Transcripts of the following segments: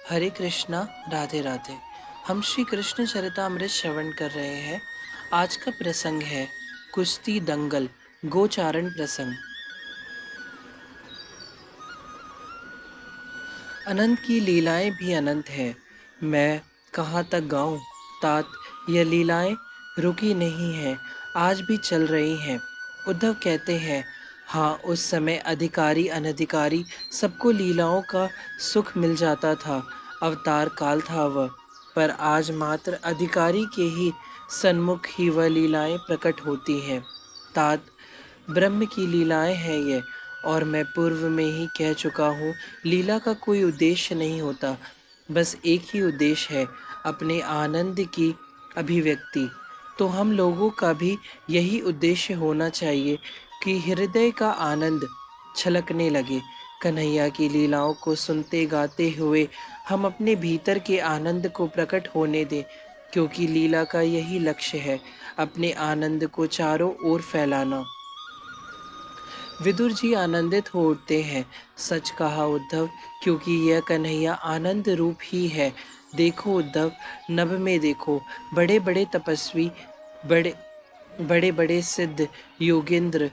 हरे कृष्णा, राधे राधे। हम श्री कृष्ण चरितामृत श्रवण कर रहे हैं। आज का प्रसंग है कुश्ती दंगल गोचारण प्रसंग। अनंत की लीलाएं भी अनंत है। मैं कहाँ तक गाऊं तात, यह लीलाएं रुकी नहीं है, आज भी चल रही हैं। उद्धव कहते हैं, हाँ, उस समय अधिकारी अनधिकारी सबको लीलाओं का सुख मिल जाता था। अवतार काल था वह, पर आज मात्र अधिकारी के ही सन्मुख ही वह लीलाएं प्रकट होती हैं। तात, ब्रह्म की लीलाएं हैं ये, और मैं पूर्व में ही कह चुका हूँ, लीला का कोई उद्देश्य नहीं होता, बस एक ही उद्देश्य है, अपने आनंद की अभिव्यक्ति। तो हम लोगों का भी यही उद्देश्य होना चाहिए कि हृदय का आनंद छलकने लगे। कन्हैया की लीलाओं को सुनते गाते हुए हम अपने भीतर के आनंद को प्रकट होने दें, क्योंकि लीला का यही लक्ष्य है, अपने आनंद को चारों ओर फैलाना। विदुर जी आनंदित हो उठते हैं। सच कहा उद्धव, क्योंकि यह कन्हैया आनंद रूप ही है। देखो उद्धव, नभ में देखो, बड़े बड़े तपस्वी, बड़े बड़े बड़े सिद्ध योगेंद्र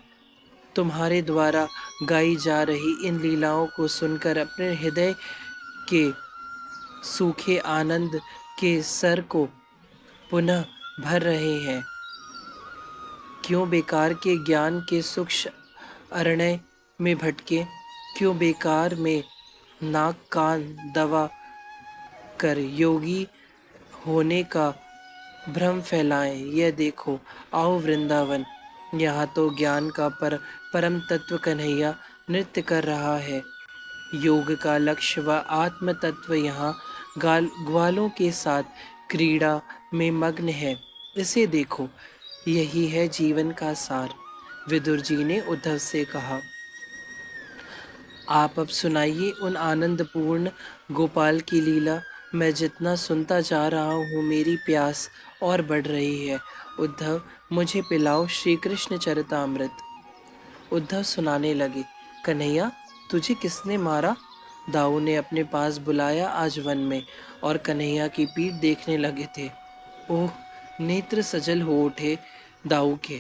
तुम्हारे द्वारा गाई जा रही इन लीलाओं को सुनकर अपने हृदय के सूखे आनंद के सर को पुनः भर रहे हैं। क्यों बेकार के ज्ञान के सूक्ष्म अरण्य में भटके, क्यों बेकार में नाक कान दवा कर योगी होने का भ्रम फैलाएं। यह देखो, आओ वृंदावन, यहाँ तो ज्ञान का परम तत्व कन्हैया नृत्य कर रहा है। योग का लक्ष्य व आत्म तत्व यहाँ ग्वालों के साथ क्रीड़ा में मग्न है। इसे देखो, यही है जीवन का सार। विदुर जी ने उद्धव से कहा, आप अब सुनाइए उन आनंदपूर्ण गोपाल की लीला। मैं जितना सुनता जा रहा हूँ, मेरी प्यास और बढ़ रही है। उद्धव, मुझे पिलाओ श्री कृष्ण चरितामृत। उद्धव सुनाने लगे, कन्हैया, तुझे किसने मारा? दाऊ ने अपने पास बुलाया आज वन में, और कन्हैया की पीठ देखने लगे थे। ओह, नेत्र सजल हो उठे दाऊ के।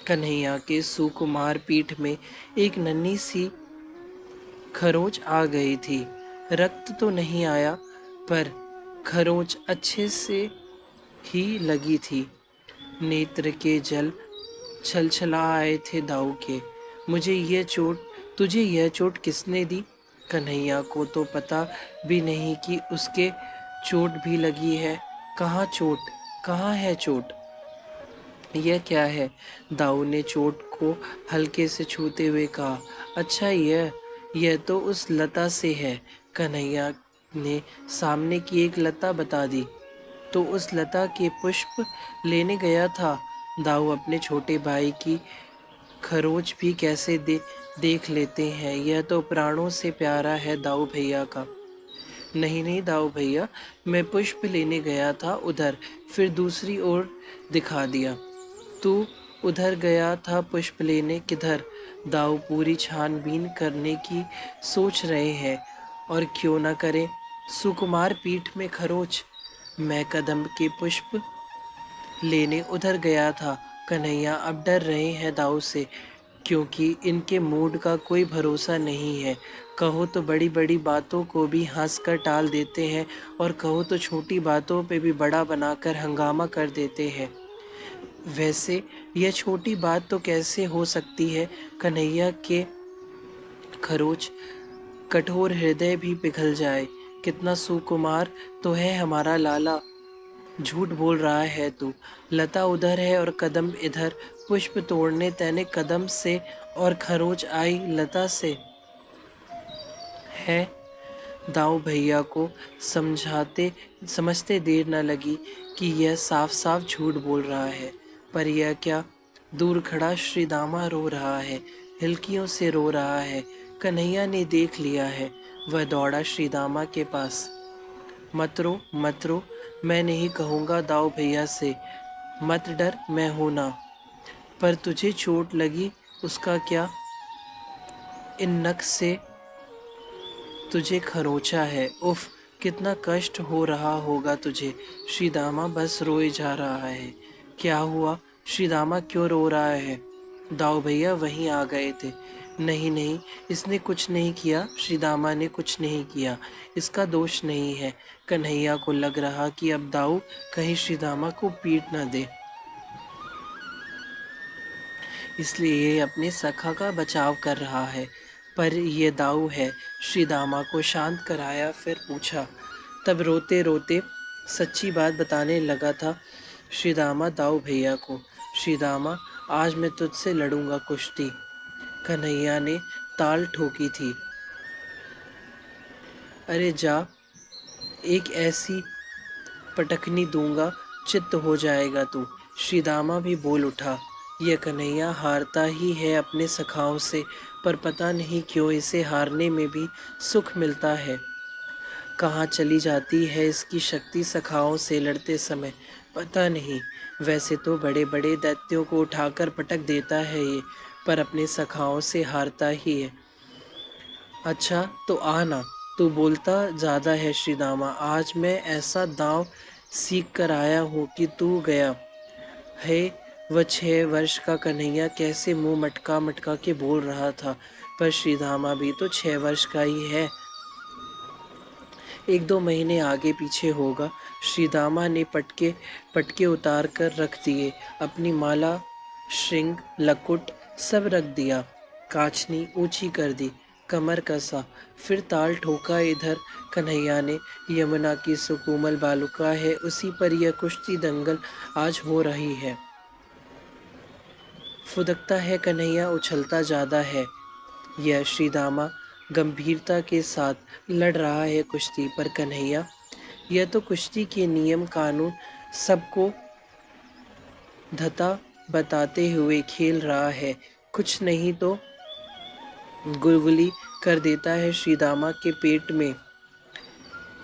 कन्हैया के सुकुमार पीठ में एक नन्ही सी खरोच आ गई थी। रक्त तो नहीं आया, पर खरोच अच्छे से ही लगी थी। नेत्र के जल छलछला आए थे दाऊ के। तुझे यह चोट किसने दी? कन्हैया को तो पता भी नहीं कि उसके चोट भी लगी है। कहाँ चोट? कहाँ है चोट? यह क्या है? दाऊ ने चोट को हल्के से छूते हुए कहा, अच्छा, यह तो उस लता से है। कन्हैया ने सामने की एक लता बता दी। तो उस लता के पुष्प लेने गया था। दाऊ अपने छोटे भाई की खरोच भी कैसे देख लेते हैं। यह तो प्राणों से प्यारा है दाऊ भैया का। नहीं नहीं दाऊ भैया, मैं पुष्प लेने गया था उधर, फिर दूसरी ओर दिखा दिया। तू उधर गया था पुष्प लेने, किधर? दाऊ पूरी छानबीन करने की सोच रहे हैं। और क्यों न करें, सुकुमार पीठ में खरोच। मैं कदम के पुष्प लेने उधर गया था। कन्हैया अब डर रहे हैं दाऊ से, क्योंकि इनके मूड का कोई भरोसा नहीं है। कहो तो बड़ी बड़ी बातों को भी हंसकर टाल देते हैं, और कहो तो छोटी बातों पे भी बड़ा बनाकर हंगामा कर देते हैं। वैसे यह छोटी बात तो कैसे हो सकती है? कन्हैया के खरोच कठोर हृदय भी पिघल जाए। कितना सुकुमार तो है हमारा लाला। झूठ बोल रहा है तू। लता उधर है और कदम इधर। पुष्प तोड़ने तैने कदम से, और खरोच आई लता से है। दाऊ भैया को समझते देर न लगी कि यह साफ साफ झूठ बोल रहा है। पर यह क्या, दूर खड़ा श्री दामा रो रहा है, हिलकियों से रो रहा है। कन्हैया ने देख लिया है। वह दौड़ा श्री दामा के पास। मत रो, मैं नहीं कहूँगा दाऊ भैया से। मत डर, मैं हूं ना। पर तुझे चोट लगी, उसका क्या? इन नख से तुझे खरोंचा है। उफ, कितना कष्ट हो रहा होगा तुझे। श्री दामा बस रोए जा रहा है। क्या हुआ? श्री दामा क्यों रो रहा है? दाऊ भैया वहीं आ गए थे। नहीं नहीं, इसने कुछ नहीं किया। श्री दामा ने कुछ नहीं किया। इसका दोष नहीं है। कन्हैया को लग रहा कि अब दाऊ कहीं श्री दामा को पीट न दे, इसलिए ये अपने सखा का बचाव कर रहा है। पर ये दाऊ है। श्री दामा को शांत कराया, फिर पूछा। तब रोते रोते सच्ची बात बताने लगा था श्री दामा दाऊ भैया को। श्री दामा, आज मैं तुझसे लड़ूंगा कुश्ती। कन्हैया ने ताल ठोकी थी। अरे जा, एक ऐसी पटकनी दूंगा, चित्त हो जाएगा तू। श्री दामा भी बोल उठा। यह कन्हैया हारता ही है अपने सखाओं से, पर पता नहीं क्यों इसे हारने में भी सुख मिलता है। कहाँ चली जाती है इसकी शक्ति सखाओं से लड़ते समय, पता नहीं। वैसे तो बड़े बड़े दैत्यों को उठाकर पटक देता है ये, पर अपने सखाओं से हारता ही है। अच्छा तो आना, तू बोलता ज़्यादा है श्री दामा। आज मैं ऐसा दांव सीख कर आया हूँ कि तू गया है। वह 6 वर्ष का कन्हैया कैसे मुंह मटका मटका के बोल रहा था, पर श्री दामा भी तो 6 वर्ष का ही है। 1-2 महीने आगे पीछे होगा। श्री दामा ने पटके पटके उतार कर रख दिए। अपनी माला, श्रृंग, लकुट सब रख दिया। काचनी ऊंची कर दी, कमर कसा, फिर ताल ठोका। इधर कन्हैया ने, यमुना की सुकोमल बालुका है, उसी पर यह कुश्ती दंगल आज हो रही है। फुदकता है कन्हैया, उछलता ज़्यादा है। यह श्री दामा गंभीरता के साथ लड़ रहा है कुश्ती, पर कन्हैया, यह तो कुश्ती के नियम कानून सबको धता बताते हुए खेल रहा है। कुछ नहीं तो गुलगुली कर देता है श्री दामा के पेट में।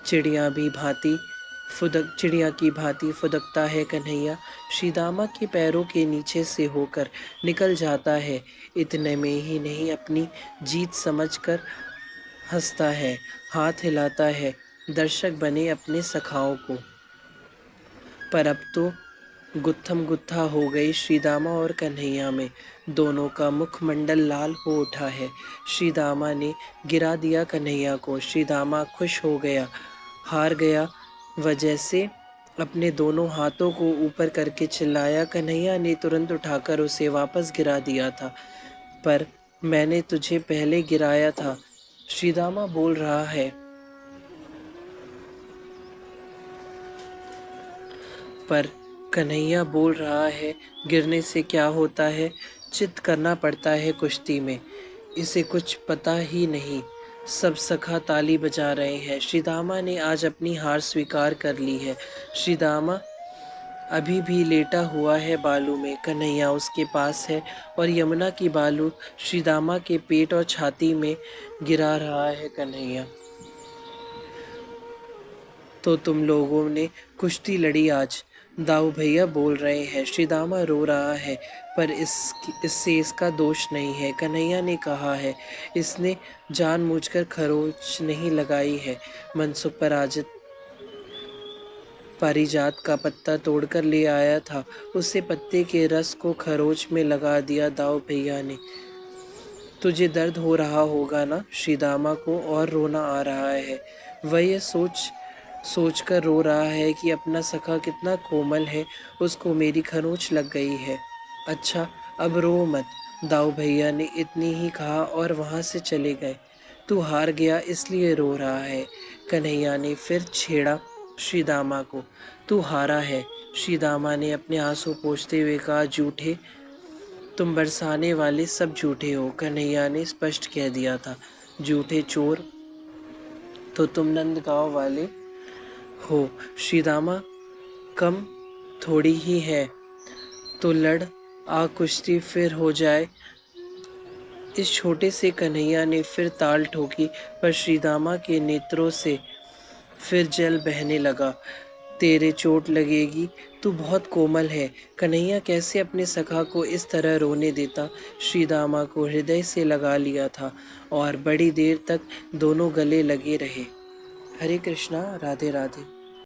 चिड़िया की भांति फुदकता है कन्हैया। श्री दामा के पैरों के नीचे से होकर निकल जाता है। इतने में ही नहीं, अपनी जीत समझकर हंसता है, हाथ हिलाता है, दर्शक बने अपने सखाओं को। पर अब तो गुत्थम गुत्था हो गई श्री दामा और कन्हैया में। दोनों का मुखमंडल लाल हो उठा है। श्री दामा ने गिरा दिया कन्हैया को। श्री दामा खुश हो गया, हार गया। वजह से अपने दोनों हाथों को ऊपर करके चिल्लाया। कन्हैया ने तुरंत उठाकर उसे वापस गिरा दिया था। पर मैंने तुझे पहले गिराया था, श्री दामा बोल रहा है। पर कन्हैया बोल रहा है, गिरने से क्या होता है, चित करना पड़ता है कुश्ती में। इसे कुछ पता ही नहीं। सब सखा ताली बजा रहे हैं। श्री दामा ने आज अपनी हार स्वीकार कर ली है। श्री दामा अभी भी लेटा हुआ है बालू में। कन्हैया उसके पास है और यमुना की बालू श्री दामा के पेट और छाती में गिरा रहा है। कन्हैया, तो तुम लोगों ने कुश्ती लड़ी आज, दाऊ भैया बोल रहे हैं। श्री दामा रो रहा है, पर इससे इसका दोष नहीं है। कन्हैया ने कहा है, इसने जानबूझकर खरोंच नहीं लगाई है। मनसुख पारिजात का पत्ता तोड़कर ले आया था, उसे पत्ते के रस को खरोंच में लगा दिया दाऊ भैया ने। तुझे दर्द हो रहा होगा ना? श्री दामा को और रोना आ रहा है। वह ये सोच कर रो रहा है कि अपना सखा कितना कोमल है, उसको मेरी खरोंच लग गई है। अच्छा अब रो मत, दाऊ भैया ने इतनी ही कहा और वहां से चले गए। तू हार गया इसलिए रो रहा है। कन्हैया ने फिर छेड़ा श्री दामा को। तू हारा है, श्री दामा ने अपने आंसू पोंछते हुए कहा। झूठे, तुम बरसाने वाले सब झूठे हो, कन्हैया ने स्पष्ट कह दिया था। झूठे चोर तो तुम नंदगांव वाले हो। श्री दामा कम थोड़ी ही है, तो लड़ आ, कुश्ती फिर हो जाए। इस छोटे से कन्हैया ने फिर ताल ठोकी, पर श्री दामा के नेत्रों से फिर जल बहने लगा। तेरे चोट लगेगी, तू बहुत कोमल है। कन्हैया कैसे अपने सखा को इस तरह रोने देता। श्री दामा को हृदय से लगा लिया था और बड़ी देर तक दोनों गले लगे रहे। हरे कृष्णा, राधे राधे।